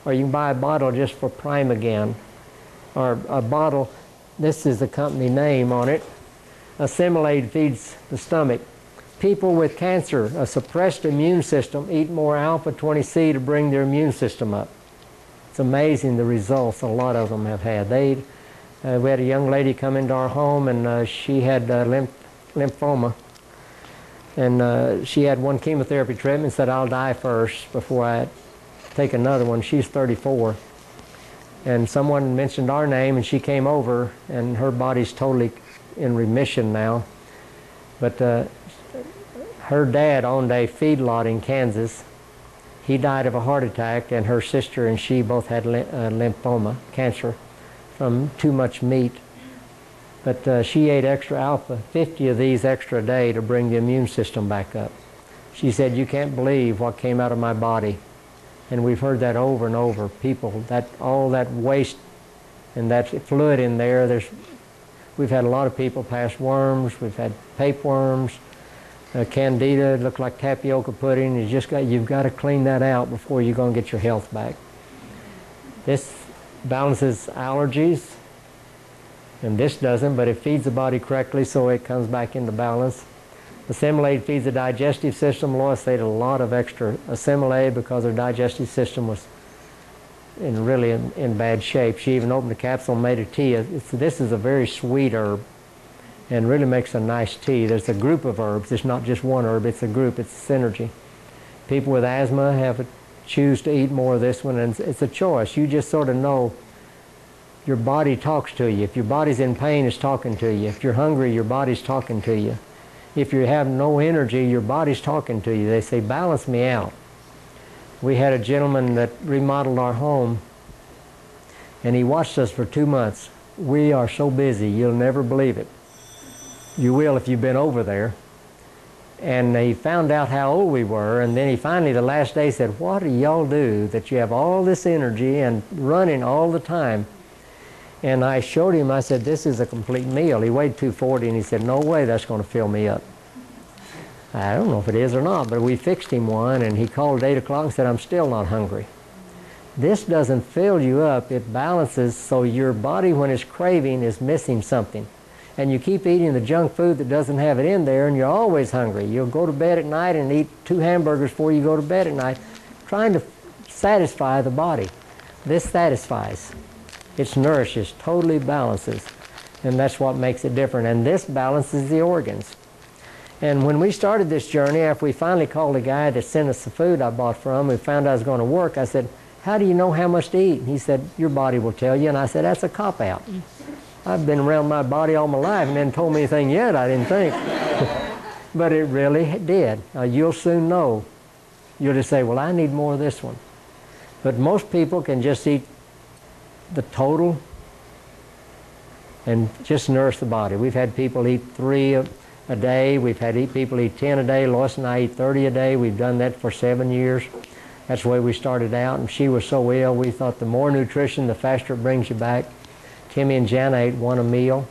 or you can buy a bottle just for Primagen, or a bottle, this is the company name on it. Assimilate feeds the stomach. People with cancer, a suppressed immune system, eat more alpha-20C to bring their immune system up. It's amazing the results a lot of them have had. We had a young lady come into our home, and she had lymphoma. And she had one chemotherapy treatment, said, I'll die first before I take another one. She's 34. And someone mentioned our name, and she came over, and her body's totally in remission now. But her dad owned a feedlot in Kansas. He died of a heart attack, and her sister and she both had lymphoma, cancer, from too much meat. But she ate extra alpha, 50 of these extra a day to bring the immune system back up. She said, you can't believe what came out of my body. And we've heard that over and over. People, all that waste and that fluid in there, we've had a lot of people pass worms, we've had tapeworms, candida, looked like tapioca pudding. You've got to clean that out before you're going to get your health back. This balances allergies, and this doesn't, but it feeds the body correctly so it comes back into balance. Assimilate feeds the digestive system. Lois ate a lot of extra Assimilate because her digestive system was really in bad shape. She even opened a capsule and made a tea. This is a very sweet herb and really makes a nice tea. There's a group of herbs. It's not just one herb. It's a group. It's a synergy. People with asthma choose to eat more of this one, and it's a choice. You just sort of know your body talks to you. If your body's in pain, it's talking to you. If you're hungry, your body's talking to you. If you have no energy, your body's talking to you. They say, balance me out. We had a gentleman that remodeled our home, and he watched us for 2 months. We are so busy, you'll never believe it. You will if you've been over there. And he found out how old we were, and then he finally, the last day, said, what do y'all do that you have all this energy and running all the time? And I showed him, I said, this is a complete meal. He weighed 240, and he said, no way that's going to fill me up. I don't know if it is or not, but we fixed him one, and he called at 8 o'clock and said, I'm still not hungry. This doesn't fill you up. It balances so your body, when it's craving, is missing something. And you keep eating the junk food that doesn't have it in there, and you're always hungry. You'll go to bed at night and eat 2 hamburgers before you go to bed at night, trying to satisfy the body. This satisfies. It nourishes, totally balances, and that's what makes it different. And this balances the organs. And when we started this journey, after we finally called the guy that sent us the food I bought from him, we found out it was going to work, I said, how do you know how much to eat? And he said, your body will tell you. And I said, that's a cop-out. I've been around my body all my life and hadn't told me anything yet, I didn't think. But it really did. You'll soon know. You'll just say, well, I need more of this one. But most people can just eat the total and just nourish the body. We've had people eat 3 a day. We've had people eat 10 a day. Lois and I eat 30 a day. We've done that for 7 years. That's the way we started out. And she was so ill, we thought the more nutrition, the faster it brings you back. Timmy and Jana ate 1 a meal.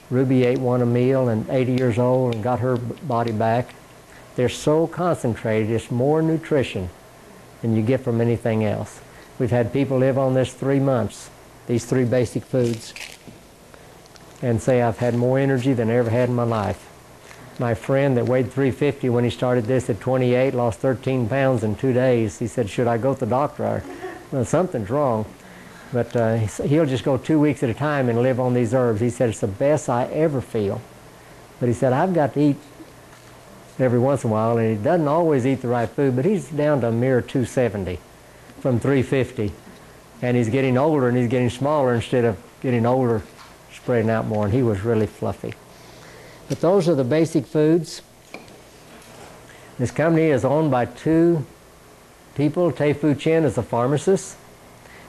Ruby ate 1 a meal, and 80 years old, and got her body back. They're so concentrated. It's more nutrition than you get from anything else. We've had people live on this 3 months, these 3 basic foods, and say, I've had more energy than I ever had in my life. My friend that weighed 350 when he started this at 28, lost 13 pounds in 2 days. He said, should I go to the doctor? Well, something's wrong. But he'll just go 2 weeks at a time and live on these herbs. He said, it's the best I ever feel. But he said, I've got to eat every once in a while, and he doesn't always eat the right food, but he's down to a mere 270 from 350. And he's getting older, and he's getting smaller instead of getting older, spreading out more, and he was really fluffy. But those are the basic foods. This company is owned by 2 people. Tei-Fu Chen is a pharmacist,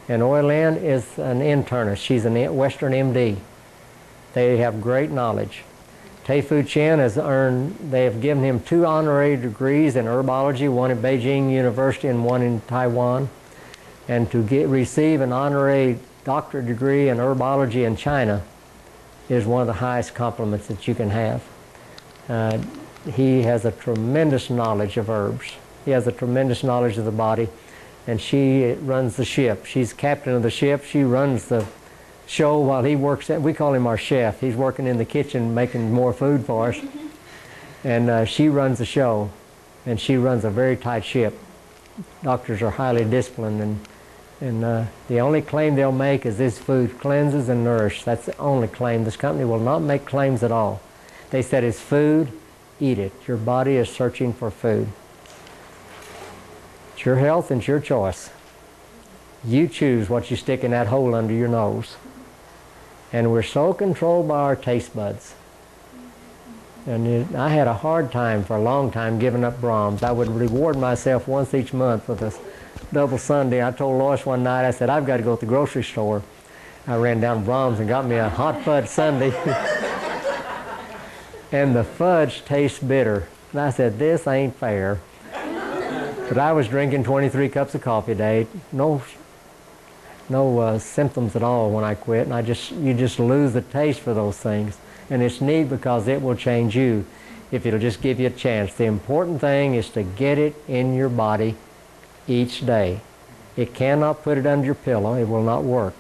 and Oi Lin is an internist. She's a Western MD. They have great knowledge. Tei-Fu Chen they have given him 2 honorary degrees in herbology, one at Beijing University and one in Taiwan. And to receive an honorary doctorate degree in herbology in China is one of the highest compliments that you can have. He has a tremendous knowledge of herbs. He has a tremendous knowledge of the body. and she runs the ship. She's captain of the ship. She runs the show while he works at, we call him our chef. He's working in the kitchen making more food for us. And she runs the show, and she runs a very tight ship. Doctors are highly disciplined, and the only claim they'll make is this food cleanses and nourishes. That's the only claim. This company will not make claims at all. They said it's food, eat it. Your body is searching for food. It's your health and it's your choice. You choose what you stick in that hole under your nose. And we're so controlled by our taste buds. And I had a hard time for a long time giving up Brahms. I would reward myself once each month with a double sundae. I told Lois one night, I said, I've got to go to the grocery store. I ran down to Brahms and got me a hot fudge sundae. And the fudge tastes bitter. And I said, this ain't fair. But I was drinking 23 cups of coffee a day. No symptoms at all when I quit. And you just lose the taste for those things. And it's neat because it will change you if it'll just give you a chance. The important thing is to get it in your body each day. It cannot put it under your pillow. It will not work.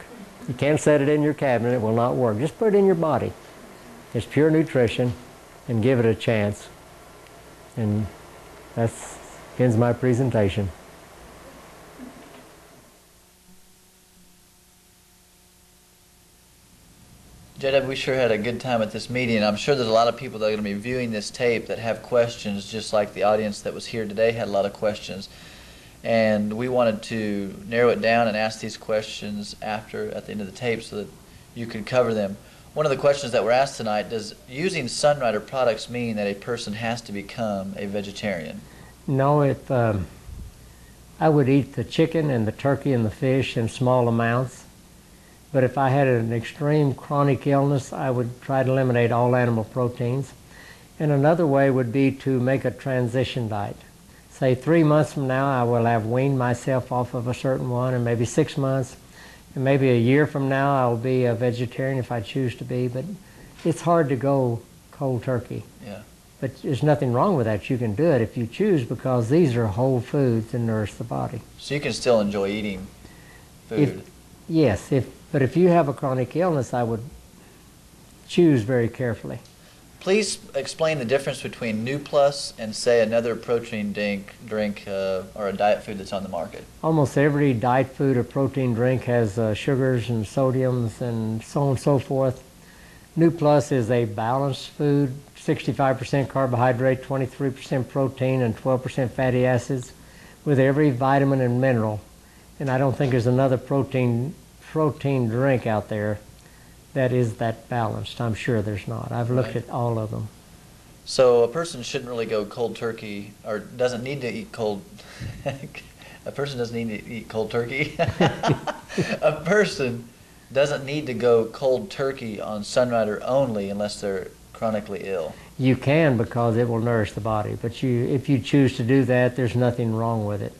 You can't set it in your cabinet. It will not work. Just put it in your body. It's pure nutrition, and give it a chance. And that ends my presentation. J.W., we sure had a good time at this meeting. I'm sure there's a lot of people that are going to be viewing this tape that have questions, just like the audience that was here today had a lot of questions. And we wanted to narrow it down and ask these questions at the end of the tape so that you could cover them. One of the questions that were asked tonight, does using Sunrider products mean that a person has to become a vegetarian? No, I would eat the chicken and the turkey and the fish in small amounts. But if I had an extreme chronic illness, I would try to eliminate all animal proteins. And another way would be to make a transition diet. Say 3 months from now, I will have weaned myself off of a certain one, and maybe 6 months, and maybe a year from now, I'll be a vegetarian if I choose to be. But it's hard to go cold turkey. Yeah. But there's nothing wrong with that. You can do it if you choose, because these are whole foods that nourish the body. So you can still enjoy eating food? Yes, but if you have a chronic illness, I would choose very carefully. Please explain the difference between NuPlus and, say, another protein drink or a diet food that's on the market. Almost every diet food or protein drink has sugars and sodiums and so on and so forth. NuPlus is a balanced food, 65% carbohydrate, 23% protein, and 12% fatty acids, with every vitamin and mineral. And I don't think there's another protein drink out there that is that balanced. I'm sure there's not. I've looked at all of them. So a person shouldn't really go cold turkey, or doesn't need to eat cold. A person doesn't need to eat cold turkey. A person doesn't need to go cold turkey on Sunrider only unless they're chronically ill. You can, because it will nourish the body. But if you choose to do that, there's nothing wrong with it.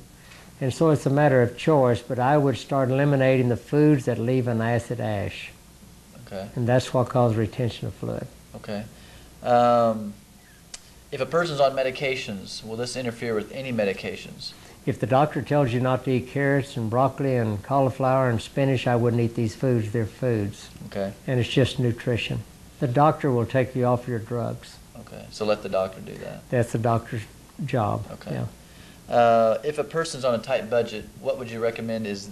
And so it's a matter of choice, but I would start eliminating the foods that leave an acid ash. Okay. And that's what causes retention of fluid. Okay. If a person's on medications, will this interfere with any medications? If the doctor tells you not to eat carrots and broccoli and cauliflower and spinach, I wouldn't eat these foods. They're foods. Okay. And it's just nutrition. The doctor will take you off your drugs. Okay. So let the doctor do that. That's the doctor's job. Okay. Yeah. If a person's on a tight budget, what would you recommend is,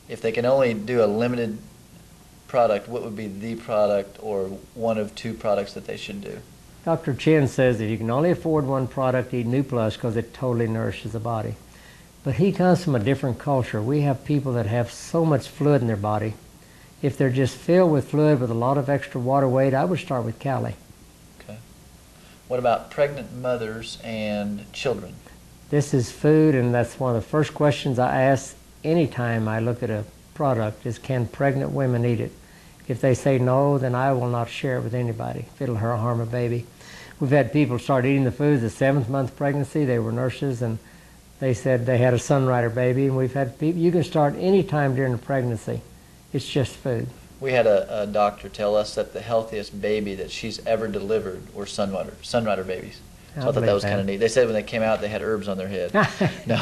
if they can only do a limited product, what would be the product or one of 2 products that they should do? Dr. Chin says that you can only afford one product, eat NuPlus, because it totally nourishes the body. But he comes from a different culture. We have people that have so much fluid in their body. If they're just filled with fluid with a lot of extra water weight, I would start with Cali. Okay. What about pregnant mothers and children? This is food, and that's one of the first questions I ask anytime I look at a product is, can pregnant women eat it? If they say no, then I will not share it with anybody if it'll harm a baby. We've had people start eating the food the 7th month pregnancy. They were nurses, and they said they had a Sunrider baby. And we've had people, you can start any time during the pregnancy. It's just food. We had a doctor tell us that the healthiest baby that she's ever delivered were Sunrider babies. So I thought that was kind of neat. They said when they came out, they had herbs on their head. No.